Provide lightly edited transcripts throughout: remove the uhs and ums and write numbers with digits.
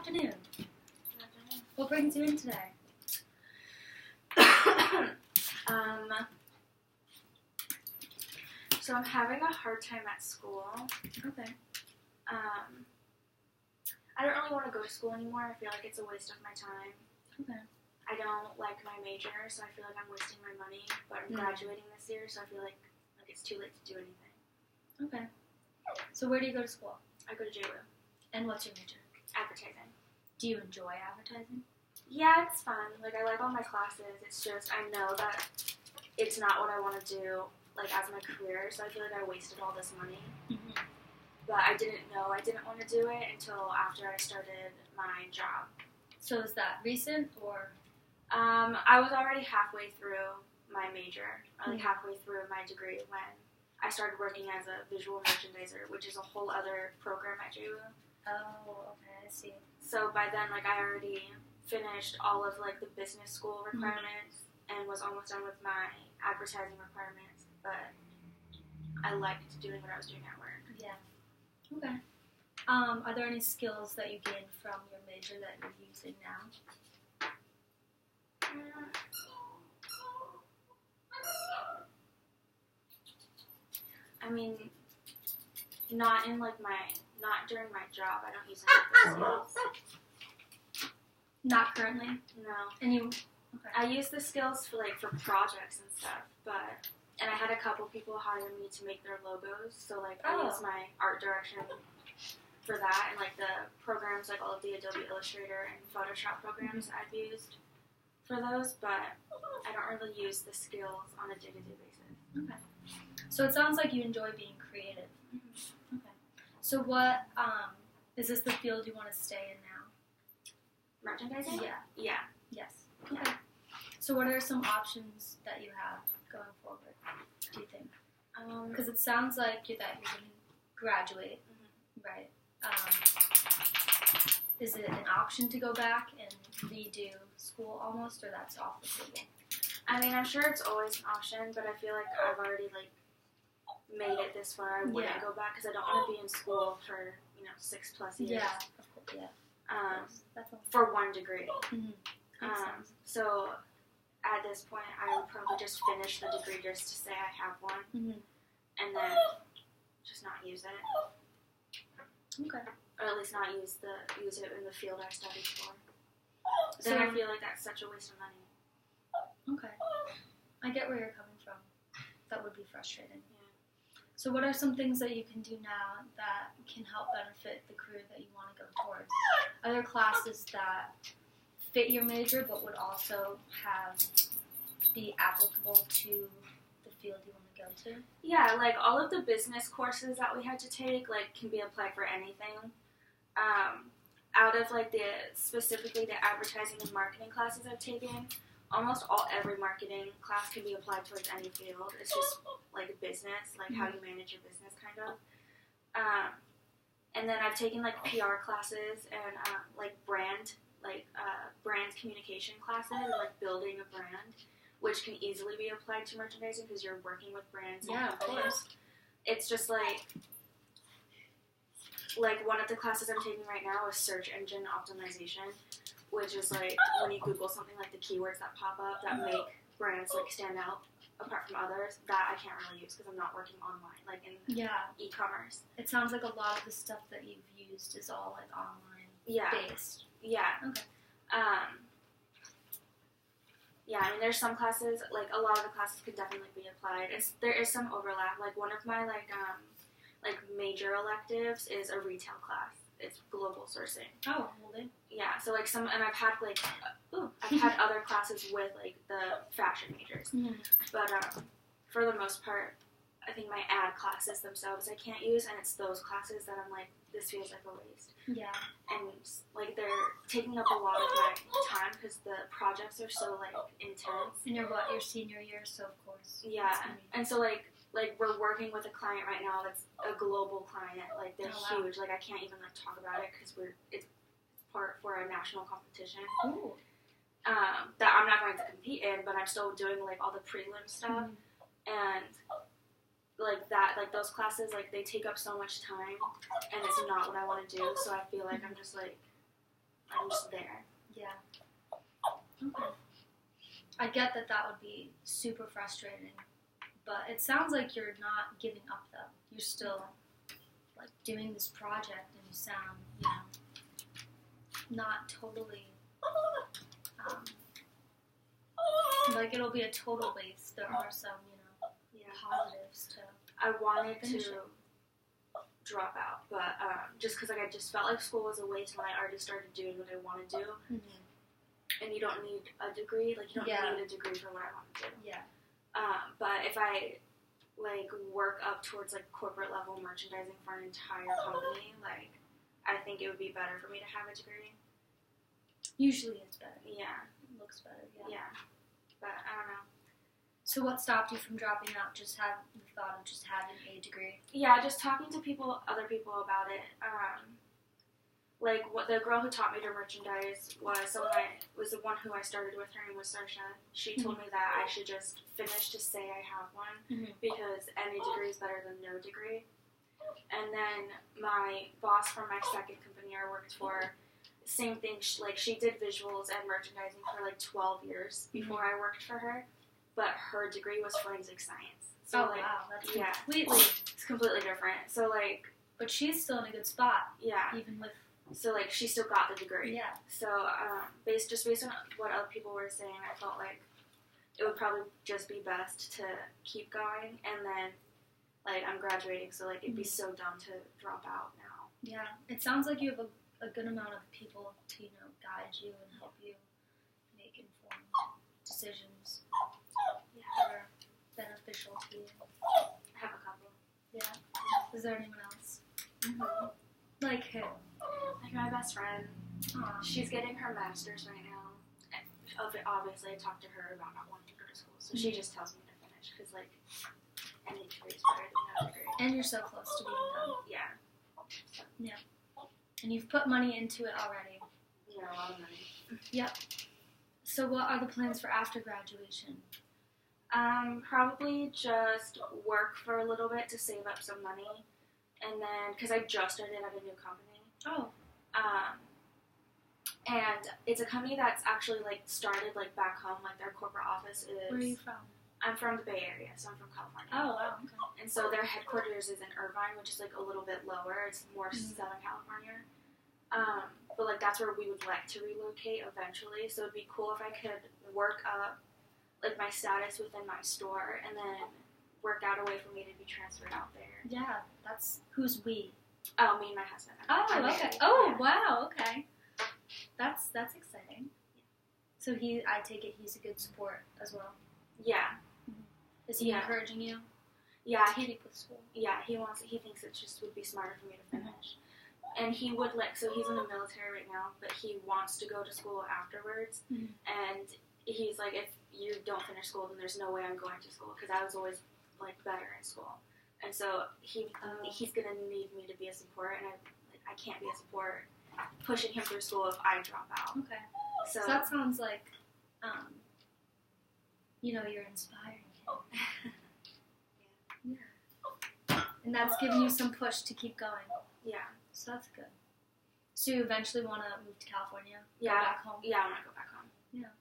afternoon. What brings you in today? So I'm having a hard time at school. Okay. I don't really want to go to school anymore. I feel like it's a waste of my time. Okay. I don't like my major, so I feel like I'm wasting my money. But I'm graduating this year, so I feel like it's too late to do anything. Okay. So where do you go to school? I go to JWU. And what's your major? Advertising. Do you enjoy advertising? Yeah, it's fun. Like, I like all my classes. It's just, I know that it's not what I want to do, like, as my career, so I feel like I wasted all this money. Mm-hmm. But I didn't know I didn't want to do it until after I started my job. So is that recent, or? I was already halfway through my major, like halfway through my degree when I started working as a visual merchandiser, which is a whole other program at JWU. Oh, okay, I see. So by then, like, I already finished all of, like, the business school requirements and was almost done with my advertising requirements, but I liked doing what I was doing at work. Yeah. Okay. Are there any skills that you gained from your major that you're using now? I mean, not during my job. I don't use any of those skills. Not currently? No. And you? Okay. I use the skills for projects and stuff, and I had a couple people hire me to make their logos, so, like, I use my art direction for that, and, like, the programs, like, all of the Adobe Illustrator and Photoshop programs I've used for those, but I don't really use the skills on a day-to-day basis. Okay. So it sounds like you enjoy being creative. Mm-hmm. Okay. So what, is this the field you want to stay in now? Merchandising? Yeah. Yeah. Yes. Okay. Yeah. So what are some options that you have going forward, do you think? Because it sounds like you're going to graduate, right? Is it an option to go back and redo school almost, or that's off the table? I mean, I'm sure it's always an option, but I feel like I've already, like, made it this far. I wouldn't go back because I don't want to be in school for, 6+ years. Yeah, of course, yeah. For one degree. Mm-hmm. So at this point, I would probably just finish the degree just to say I have one, and then just not use it. Okay. Or at least not use it in the field I studied for. Then I feel like that's such a waste of money. Okay. I get where you're coming from. That would be frustrating. Yeah. So what are some things that you can do now that can help benefit the career that you want to go towards? Are there classes that fit your major but would also be applicable to the field you want to go to? Yeah, like all of the business courses that we had to take, like, can be applied for anything. Out of, like, specifically the advertising and marketing classes I've taken, every marketing class can be applied towards any field. It's just, like, business, like how you manage your business, kind of. And then I've taken, like, PR classes and, brand communication classes, like building a brand, which can easily be applied to merchandising because you're working with brands and companies. Of course. It's just, like, one of the classes I'm taking right now is search engine optimization, which is, like, when you Google something, like, the keywords that pop up that make brands, like, stand out apart from others, that I can't really use because I'm not working online, like, in e-commerce. It sounds like a lot of the stuff that you've used is all, like, online based. Yeah. Okay. Yeah, I mean, there's some classes, like, a lot of the classes could definitely be applied. There is some overlap. Like, one of my, like major electives is a retail class. It's global sourcing. Oh, well then. Yeah, so, like, and I've had, like, I've had other classes with, like, the fashion majors. But, for the most part, I think my ad classes themselves I can't use, and it's those classes that I'm like, this feels like a waste. Yeah. And, like, they're taking up a lot of my time because the projects are so, like, intense. And your senior year, so of course. Yeah. And so, like, we're working with a client right now that's a global client. Like, they're huge. Like, I can't even, like, talk about it because it's part for a national competition. Ooh. That I'm not going to compete in, but I'm still doing, like, all the prelim stuff. And, like, those classes, like, they take up so much time, and it's not what I want to do, so I feel like I'm just, like, I'm just there. Yeah. Okay. I get that would be super frustrating, but it sounds like you're not giving up though. You're still like doing this project, and you sound, not totally like it'll be a total waste. There are some, positives to. I wanted to drop out, but just because I just felt like school was a waste when I already started doing what I want to do. Mm-hmm. And you don't need a degree. Like, you don't need a degree for what I want to do. Yeah. But if I, work up towards, corporate level merchandising for an entire company, I think it would be better for me to have a degree. Usually it's better. Yeah. It looks better, Yeah. But I don't know. So what stopped you from dropping out? Just have the thought of just having a degree? Yeah, just talking to other people about it. What the girl who taught me to merchandise was the one who I started with. Her name was Sarsha. She told me that I should just finish to say I have one, because any degree is better than no degree. And then my boss from my second company I worked for, same thing. She did visuals and merchandising for 12 years before I worked for her, but her degree was forensic science. So wow, that's it's completely different. So but she's still in a good spot. Yeah. Even with. So, she still got the degree. Yeah. So, based on what other people were saying, I felt like it would probably just be best to keep going. And then, I'm graduating, so, it'd be so dumb to drop out now. Yeah. It sounds like you have a good amount of people to, guide you and help you make informed decisions that are beneficial to you. I have a couple. Yeah. Is there anyone else? Mm-hmm. Like who? My best friend. Aww. She's getting her master's right now. And obviously, I talked to her about not wanting to go to school, so she just tells me to finish, because, any degree is better than no degree. And you're so close to being done. Yeah. So. Yeah. And you've put money into it already. Yeah, a lot of money. Yep. So what are the plans for after graduation? Probably just work for a little bit to save up some money. And then, because I just started at a new company. Oh. And it's a company that's actually, started, back home. Their corporate office is... Where are you from? I'm from the Bay Area, so I'm from California. Oh, wow, okay. And so their headquarters is in Irvine, which is, a little bit lower. It's more Southern California. But, that's where we would like to relocate eventually. So it'd be cool if I could work up, my status within my store, and then work out a way for me to be transferred out there. Yeah, that's... Who's we? Oh, me and my husband. I'm okay. Oh, yeah. Wow, okay. That's exciting. So I take it he's a good support as well. Yeah. Mm-hmm. Is he encouraging you? Yeah, to keep with school. Yeah, he thinks it just would be smarter for me to finish. And he would so he's in the military right now, but he wants to go to school afterwards. Mm-hmm. And he's like, if you don't finish school, then there's no way I'm going to school, because I was always better in school. And so he's gonna need me to be a support, and I can't be a support pushing him through school if I drop out. Okay. So that sounds like, you're inspiring him. Yeah. And that's giving you some push to keep going. Yeah. So that's good. So you eventually want to move to California? Yeah. Go back home? Yeah, I want to go back home. Yeah.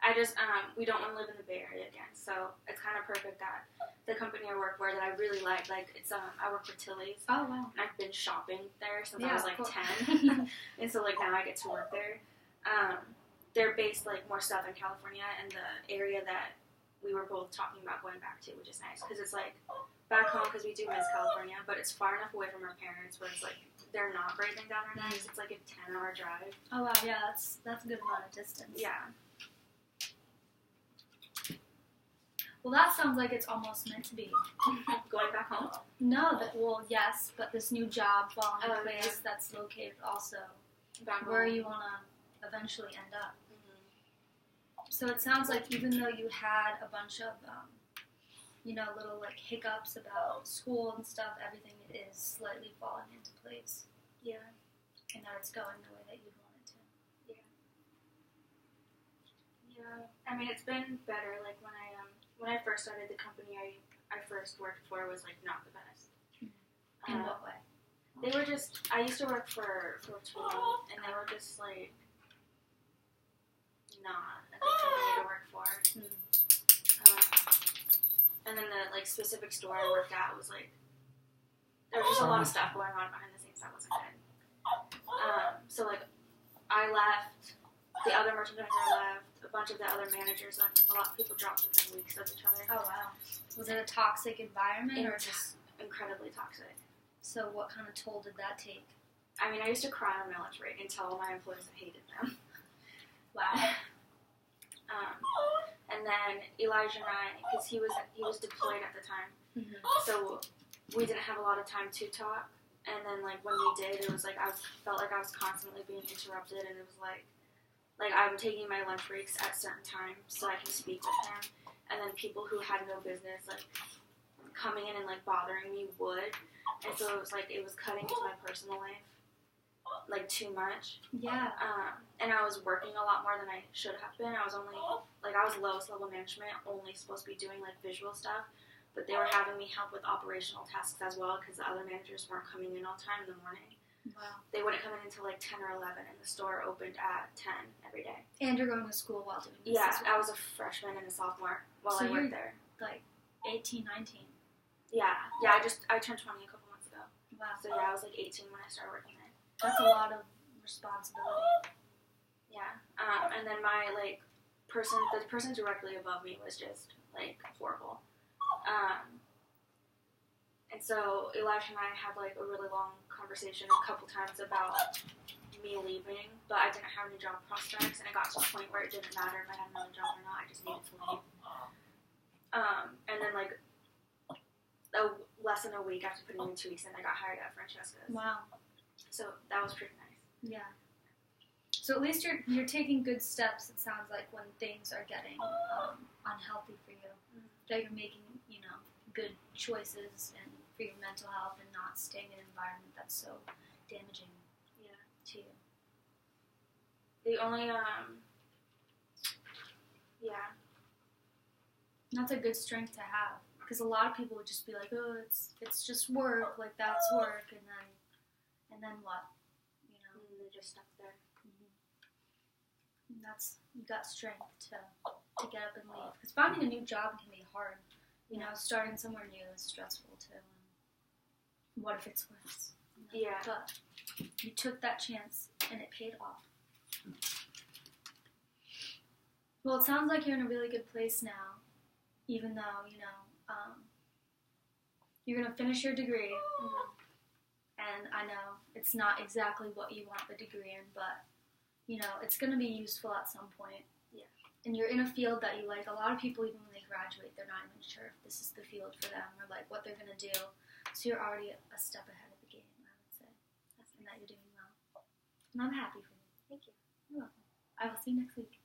I just, we don't want to live in the Bay Area again, so it's kind of perfect that the company I work for that I really like, it's, I work for Tilly's. Oh, wow. And I've been shopping there since I was, cool. 10. And so, now I get to work there. They're based, more Southern California, and the area that we were both talking about going back to, which is nice, because it's, back home, because we do miss California, but it's far enough away from our parents where it's, they're not breathing down our necks. It's, a 10-hour drive. Oh, wow, yeah, that's a good amount of distance. Yeah. Well, that sounds like it's almost meant to be. Going back home? No, yes, but this new job falling in place that's located also where you want to eventually end up. Mm-hmm. So it sounds like even though you had a bunch of, little hiccups about school and stuff, everything is slightly falling into place. Yeah. And that it's going the way that you'd want it to. Yeah. Yeah. I mean, it's been better. When I first started the company I first worked for was, not the best. In what way? They were just, I used to work for Tool, and they were just, like, not a good company to work for. And then the, like, specific store I worked at was, like, there was just a lot of stuff going on behind the scenes that wasn't good. So, like, I left, the other merchandiser left, a bunch of the other managers left, like, a lot of people dropped within weeks of each other. Oh, wow. Was it a toxic environment? Or just incredibly toxic. So what kind of toll did that take? I mean, I used to cry on my lunch break and tell my employees I hated them. Wow. And then Elijah and I, because he was deployed at the time, so we didn't have a lot of time to talk. And then, like, when we did, it was like I felt like I was constantly being interrupted, and it was like I'm taking my lunch breaks at certain times so I can speak with him. And then people who had no business, like, coming in and, like, bothering me would. And so it was like it was cutting into my personal life, like, too much. Yeah. And I was working a lot more than I should have been. I was only, like, I was lowest level management, only supposed to be doing, like, visual stuff. But they were having me help with operational tasks as well because the other managers weren't coming in on time in the morning. Wow. They wouldn't come in until, like, 10 or 11, and the store opened at 10 every day. And you're going to school while doing this? Yeah, as well. I was a freshman and a sophomore while I worked there. Like 18, 19? Yeah, I turned 20 a couple months ago. Wow. So yeah, I was like 18 when I started working there. That's a lot of responsibility. Yeah. And then my, like, the person directly above me was just, like, horrible. And so Elijah and I had, like, a really long conversation a couple times about me leaving, but I didn't have any job prospects, and it got to the point where it didn't matter if I had another job or not, I just needed to leave. And then, like, less than a week after putting in 2 weeks in, I got hired at Francesca's. Wow. So that was pretty nice. Yeah. So at least you're taking good steps, it sounds like, when things are getting unhealthy for you. That you're making, you know, good choices and for your mental health and not staying in an environment that's so damaging to you. The only, That's a good strength to have. Because a lot of people would just be like, oh, it's just work, like that's work, and then what? You know? And they're just stuck there. And you got strength to get up and leave. Because finding a new job can be hard. You know, starting somewhere new is stressful too. And what if it's worse? You know? Yeah. But you took that chance and it paid off. Well, it sounds like you're in a really good place now, even though, you know, you're going to finish your degree. And I know it's not exactly what you want the degree in, but, you know, it's going to be useful at some point. Yeah. And you're in a field that you like. A lot of people, even when they graduate, they're not even sure if this is the field for them or, like, what they're going to do. So you're already a step ahead of the game, I would say. And that you're doing well. And I'm happy for you. Thank you. You're welcome. I will see you next week.